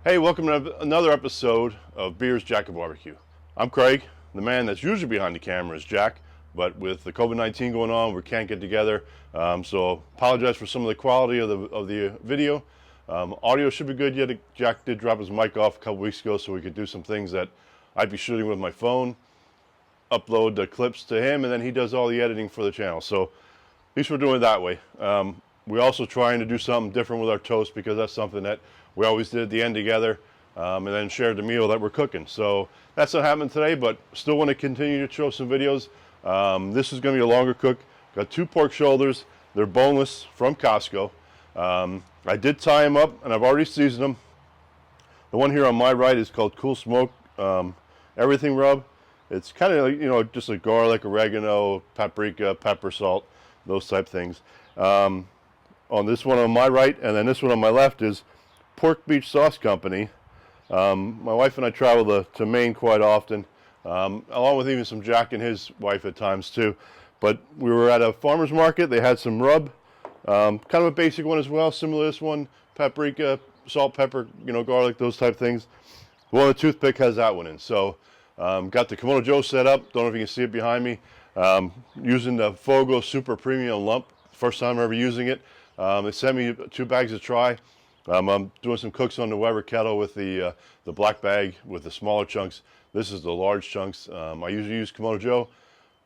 Hey, welcome to another episode of beersjackofbbq. I'm Craig. The man that's usually behind the camera is Jack, but with the COVID-19 going on, we can't get together. So apologize for some of the quality of the video. Audio should be good yet. Jack did drop his mic off a couple weeks ago so we could do some things that I'd be shooting with my phone, upload the clips to him, and then he does all the editing for the channel. So at least we're doing it that way. We're also trying to do something different with our toast because that's something that we always did at the end together, and then shared the meal that we're cooking. So that's not happening today, but still want to continue to show some videos. This is going to be a longer cook. Got 2 pork shoulders. They're boneless from Costco. I did tie them up, and I've already seasoned them. The one here on my right is called Cool Smoke Everything Rub. It's kind of like, you know, just like garlic, oregano, paprika, pepper, salt, those type things. On this one on my right, and then this one on my left is Pork Beach Sauce Company. My wife and I travel to Maine quite often, along with even some Jack and his wife at times too. But we were at a farmer's market. They had some rub, kind of a basic one as well, similar to this one, paprika, salt, pepper, you know, garlic, those type things. Well, the toothpick has that one in. So got the Kamado Joe set up. Don't know if you can see it behind me. Using the FOGO Super Premium Lump. First time ever using it. They sent me 2 bags to try. I'm doing some cooks on the Weber kettle with the black bag with the smaller chunks. This is the large chunks. I usually use Kamado Joe.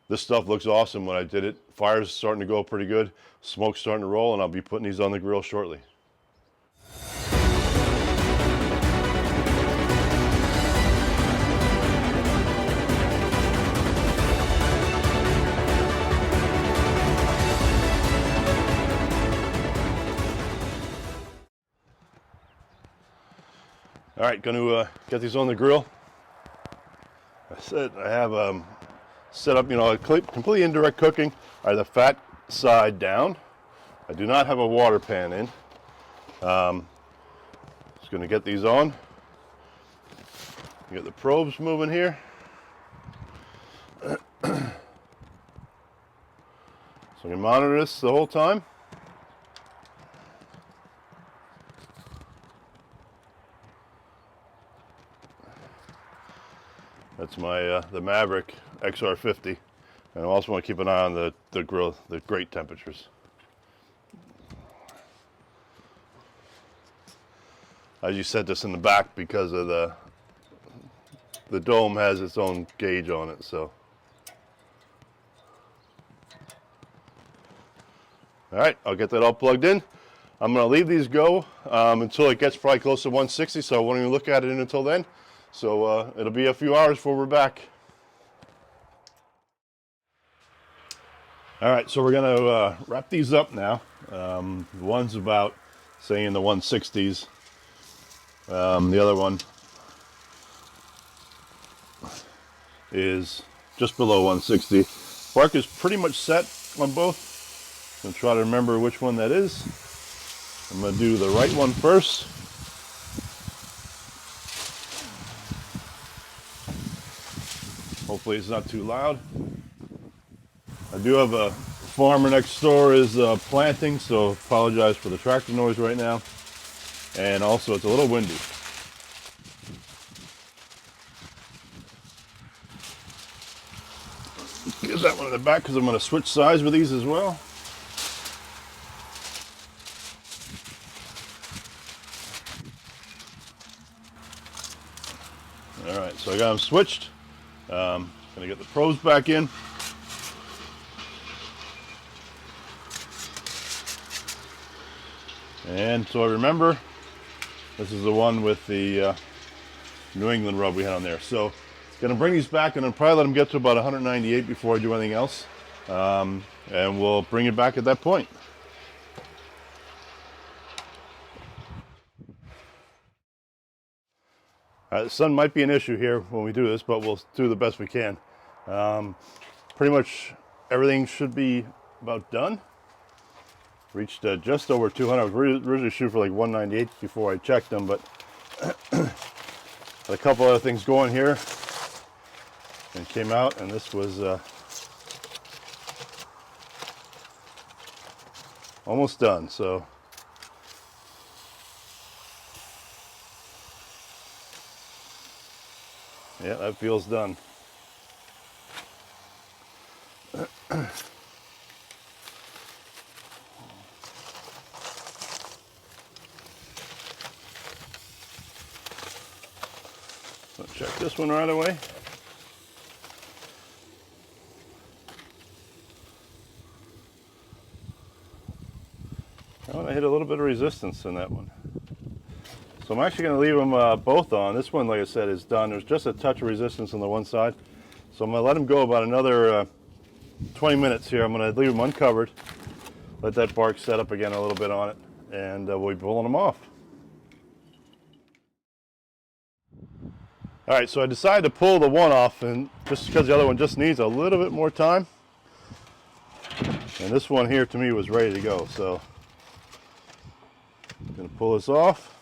This stuff looks awesome when I did it. Fire's starting to go pretty good. Smoke's starting to roll, and I'll be putting these on the grill shortly. All right, going to get these on the grill. I have set up, you know, completely indirect cooking. I have the fat side down. I do not have a water pan in. Just going to get these on. Get the probes moving here. So I can monitor this the whole time. That's my the Maverick XR50, and I also want to keep an eye on the grill, the grate temperatures. I just set this in the back because of the dome has its own gauge on it. So, all right, I'll get that all plugged in. I'm going to leave these go until it gets probably close to 160. So I won't even look at it until then. So it'll be a few hours before we're back. All right, so we're going to wrap these up now. One's about, say, in the 160s. The other one is just below 160. Bark is pretty much set on both. I'm going to try to remember which one that is. I'm going to do the right one first. Hopefully it's not too loud. I do have a farmer next door is planting, so apologize for the tractor noise right now. And also it's a little windy. Get that one in the back because I'm going to switch sides with these as well. All right, so I got them switched. Gonna get the probes back in. And so I remember, this is the one with the New England rub we had on there. So gonna bring these back and then probably let them get to about 198 before I do anything else. And we'll bring it back at that point. The sun might be an issue here when we do this, but we'll do the best we can. Pretty much everything should be about done. Reached just over 200. I was originally shooting for like 198 before I checked them, but had a couple other things going here and came out, and this was almost done. So Yeah, that feels done. So check this one right away. I hit a little bit of resistance in that one. So I'm actually going to leave them both on. This one, like I said, is done. There's just a touch of resistance on the one side. So I'm going to let them go about another 20 minutes here. I'm going to leave them uncovered, let that bark set up again a little bit on it, and we'll be pulling them off. All right, so I decided to pull the one off, and just because the other one just needs a little bit more time. And this one here to me was ready to go, so I'm going to pull this off.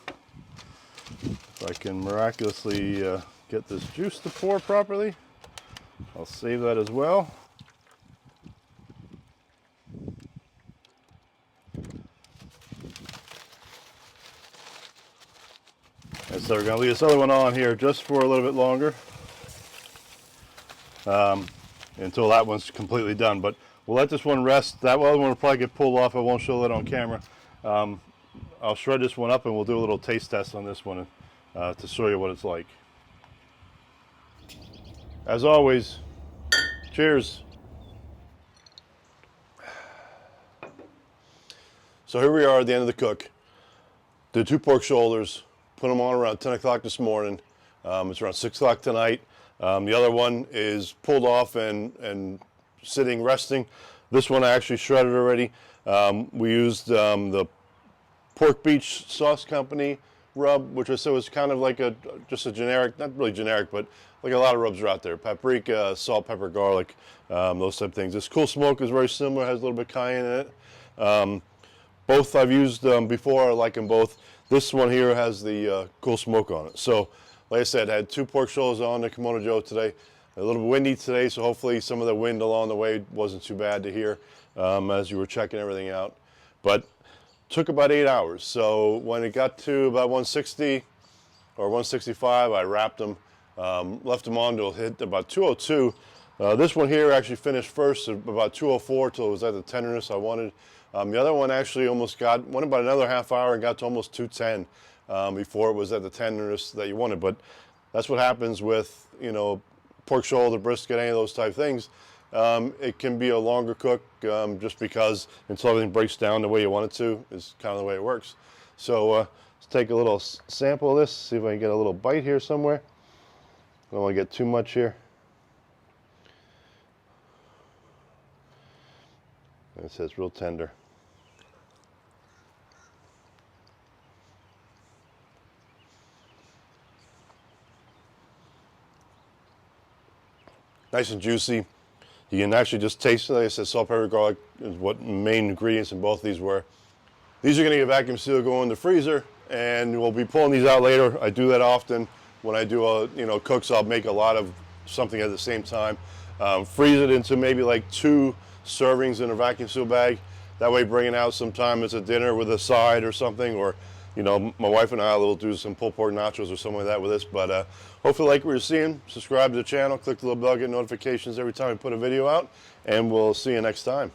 If I can miraculously get this juice to pour properly, I'll save that as well. And so we're going to leave this other one on here just for a little bit longer until that one's completely done. But we'll let this one rest. That other one will probably get pulled off. I won't show that on camera. I'll shred this one up and we'll do a little taste test on this one to show you what it's like. As always, cheers. So here we are at the end of the cook. Did 2 pork shoulders, put them on around 10 o'clock this morning. It's around 6 o'clock tonight. The other one is pulled off and sitting, resting. This one I actually shredded already. We used the Pork Beach Sauce Company rub, which I said was kind of like just a generic, not really generic, but like a lot of rubs are out there. Paprika, salt, pepper, garlic, those type of things. This Cool Smoke is very similar, has a little bit of cayenne in it. Both I've used before, I like them both. This one here has the Cool Smoke on it. So, like I said, I had 2 pork shoulders on the Kamado Joe today. A little bit windy today, so hopefully some of the wind along the way wasn't too bad to hear as you were checking everything out. But took about 8 hours. So when it got to about 160 or 165, I wrapped them, left them on to hit about 202. This one here actually finished first at about 204 till it was at the tenderness I wanted. The other one actually went about another half hour and got to almost 210 before it was at the tenderness that you wanted. But that's what happens with, you know, pork shoulder, brisket, any of those type things. It can be a longer cook just because until everything breaks down the way you want it to is kind of the way it works. So let's take a little sample of this, see if I can get a little bite here somewhere. I don't want to get too much here. It says real tender. Nice and juicy. You can actually just taste it. Like I said, salt, pepper, garlic is what main ingredients in both of these were. These are going to get vacuum sealed, go in the freezer, and we'll be pulling these out later. I do that often when I do cooks. I'll make a lot of something at the same time. Freeze it into maybe like 2 servings in a vacuum seal bag. That way, bring it out sometime as a dinner with a side or something, or you know, my wife and I will do some pulled pork nachos or something like that with this. But hopefully, like what you're seeing, subscribe to the channel, click the little bell, get notifications every time we put a video out, and we'll see you next time.